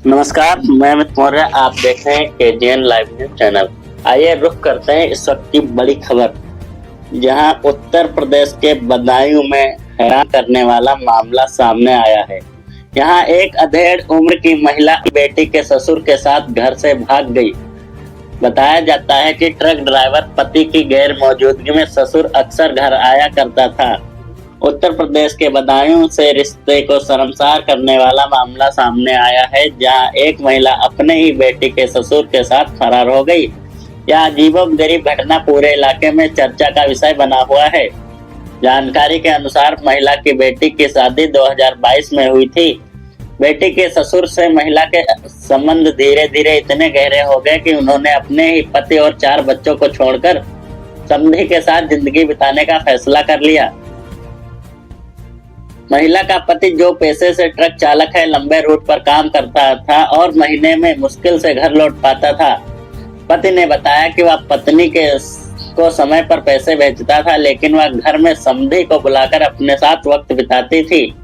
नमस्कार, मैं अमित मौर्य। आप देख रहे हैं केजीएन लाइव न्यूज चैनल। आइए रुख करते हैं इस वक्त की बड़ी खबर, जहां उत्तर प्रदेश के बदायूं में हैरान करने वाला मामला सामने आया है। यहां एक अधेड़ उम्र की महिला बेटी के ससुर के साथ घर से भाग गई। बताया जाता है कि ट्रक ड्राइवर पति की गैर मौजूदगी में ससुर अक्सर घर आया करता था। उत्तर प्रदेश के बदायूं से रिश्ते को शर्मसार करने वाला मामला सामने आया है, जहां एक महिला अपने ही बेटी के ससुर के साथ फरार हो गई। यह अजीबोगरीब घटना पूरे इलाके में चर्चा का विषय बना हुआ है। जानकारी के अनुसार महिला की बेटी की शादी 2022 में हुई थी। बेटी के ससुर से महिला के संबंध धीरे धीरे इतने गहरे हो गए कि उन्होंने अपने ही पति और 4 बच्चों को छोड़कर समधी के साथ जिंदगी बिताने का फैसला कर लिया। महिला का पति, जो पेशे से ट्रक चालक है, लंबे रूट पर काम करता था और महीने में मुश्किल से घर लौट पाता था। पति ने बताया कि वह पत्नी को समय पर पैसे भेजता था, लेकिन वह घर में समधी को बुलाकर अपने साथ वक्त बिताती थी।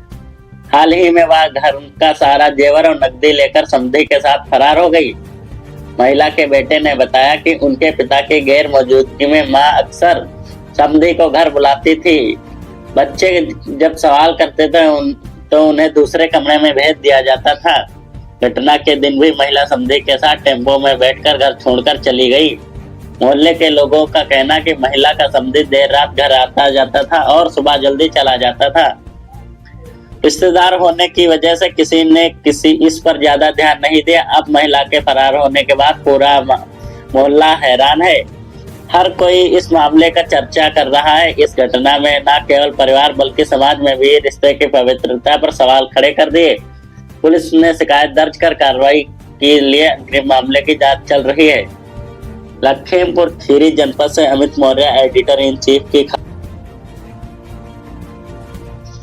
हाल ही में वह घर का सारा जेवर और नकदी लेकर समधी के साथ फरार हो गई। महिला के बेटे ने बताया कि उनके पिता की गैर मौजूदगी में मां अक्सर समधी को घर बुलाती थी। बच्चे जब सवाल करते थे तो उन्हें दूसरे कमरे में भेज दिया जाता था। घटना के दिन भी महिला समधी के साथ टेम्पो में बैठकर घर छोड़कर चली गई। मोहल्ले के लोगों का कहना कि महिला का समधी देर रात घर आता जाता था और सुबह जल्दी चला जाता था। रिश्तेदार होने की वजह से किसी ने इस पर ज्यादा ध्यान नहीं दिया। अब महिला के फरार होने के बाद पूरा मोहल्ला हैरान है। हर कोई इस मामले का चर्चा कर रहा है। इस घटना में न केवल परिवार बल्कि समाज में भी रिश्ते की पवित्रता पर सवाल खड़े कर दिए। पुलिस ने शिकायत दर्ज कर कार्रवाई के लिए अग्रिम मामले की जांच चल रही है। लखीमपुर खीरी जनपद से Amit Maurya, editor in chief की।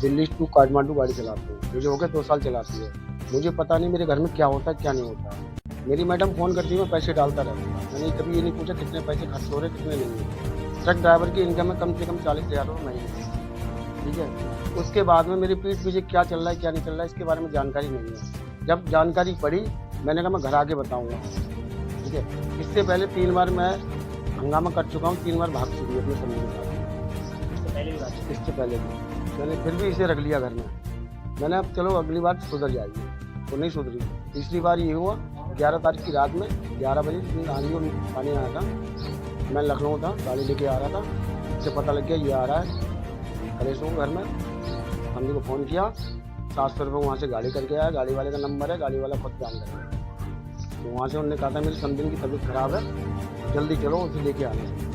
दिल्ली टू काठमांडू गाड़ी चलाती हूँ, मुझे हो गए 2 साल चलाती है। मुझे पता नहीं मेरे घर में क्या होता है क्या नहीं होता। मेरी मैडम फ़ोन करती है, मैं पैसे डालता रहता हूँ। मैंने कभी ये नहीं पूछा कितने पैसे खर्च हो रहे कितने नहीं। ट्रक ड्राइवर की इनकम है कम से कम 40,000 रुपये महीने, ठीक है। उसके बाद में मेरी पीठ पीछे क्या चल रहा है क्या नहीं चल रहा है इसके बारे में जानकारी नहीं है। जब जानकारी पड़ी मैंने कहा मैं घर आके बताऊँगा, ठीक है। इससे पहले 3 बार मैं हंगामा कर चुका हूँ, 3 बार भाग चुकी है अपने समूह के साथ। इससे पहले भी मैंने फिर भी इसे रख लिया घर में। मैंने अब चलो अगली बार सुधर जाएगी, वो नहीं सुधरी। तीसरी बार ये हुआ 11 तारीख की रात में 11 बजे आंधी और पानी आया था। मैं लखनऊ था, गाड़ी लेके आ रहा था। इससे पता लग गया ये आ रहा है, खड़े हूँ घर में। हमने को फ़ोन किया, 700 रुपये वहाँ से गाड़ी करके आया। गाड़ी वाले का नंबर है, गाड़ी वाला खुद जान लगा। तो वहाँ से उन्होंने कहा था मेरी समधिन की तबीयत ख़राब है, जल्दी चलो उसे लेके आने।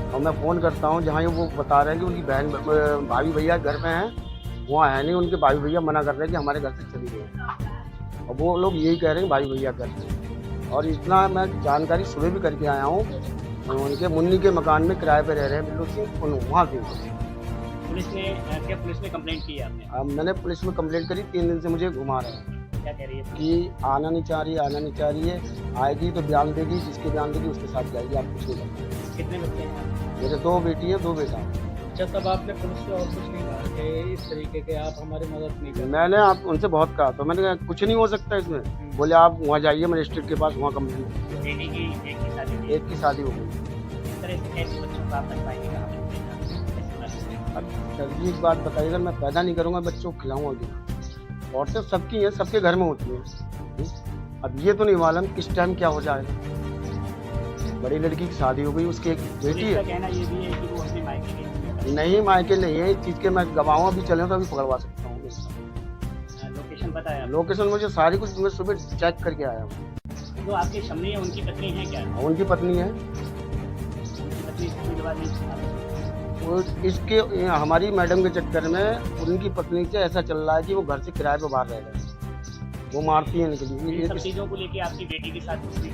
और मैं फ़ोन करता हूँ जहाँ वो बता रहे हैं कि उनकी बहन भाभी भैया घर में हैं, वहाँ है नहीं। उनके भाई भैया मना कर रहे हैं कि हमारे घर से चली गई। और वो लोग यही कह रहे हैं भाई भैया कर रहे हैं। और इतना मैं जानकारी सुबह भी करके आया हूँ। उनके मुन्नी के मकान में किराए पे रह रहे हैं बिल्लू सिंह, वहाँ से। पुलिस ने कंप्लेंट की है आपने? मैंने पुलिस में कंप्लेंट करी। 3 दिन से मुझे घुमा रहे हैं। क्या कह रही है कि आना नहीं चाह रही है। आएगी तो बयान देगी, जिसके बयान देगी उसके साथ जाएगी। आप कुछ नहीं करते। कितने बच्चे हैं? मेरे 2 बेटी हैं 2 बेटा। अच्छा, तब आपने पुलिस से और कुछ नहीं कहा कि इस तरीके के आप हमारी मदद नहीं कर? मैंने आप उनसे बहुत कहा, तो मैंने कहा कुछ नहीं हो सकता इसमें। बोले आप वहाँ जाइए मजिस्ट्रेट के पास, वहाँ कंप्लेंट। बेटी की एक की शादी हो गई। इस तरह से कैसे बच्चों को आप तक पाएंगे? अब सर जी एक बात बताइए, अगर मैं पैदा नहीं करूँगा बच्चों को खिलाऊँगा। औरतें सबकी हैं, सबके घर में होती हैं। अब ये तो नहीं मालूम किस टाइम क्या हो जाएगा। बड़ी लड़की की शादी हो गई, उसकी एक बेटी है। कहना ये भी है कि वो अपने मायके गई नहीं, मायके नहीं है। इस चीज़ के मैं गवाह अभी चले तो अभी पकड़वा सकता हूँ। लोकेशन पता है? लोकेशन मुझे सारी कुछ मैं सुबह चेक करके आया हूँ। जो आपकी शम्मी है उनकी पत्नी है क्या? उनकी पत्नी है। उनकी पत्नी इसके बाद नहीं? वो इसके हमारी मैडम के चक्कर में उनकी पत्नी से ऐसा चल रहा है कि वो घर से किराए पर बाहर रह रहे हैं। वो मारती है इनके सब चीज़ों को लेके आपकी बेटी के साथ कुछ भी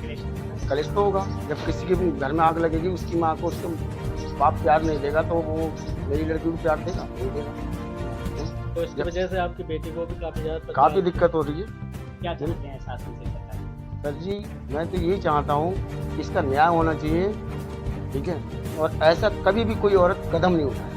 कलेश तो होगा। जब किसी के घर में आग लगेगी, उसकी माँ को उसके बाप प्यार नहीं देगा तो वो मेरी लड़की को प्यार देगा नहीं देगा। तो इसकी वजह से आपकी बेटी को भी काफ़ी दिक्कत हो रही है। क्या चाहते हैं शासन से? सर जी मैं तो यही चाहता हूँ कि इसका न्याय होना चाहिए, ठीक है। और ऐसा कभी भी कोई औरत कदम नहीं उठाए।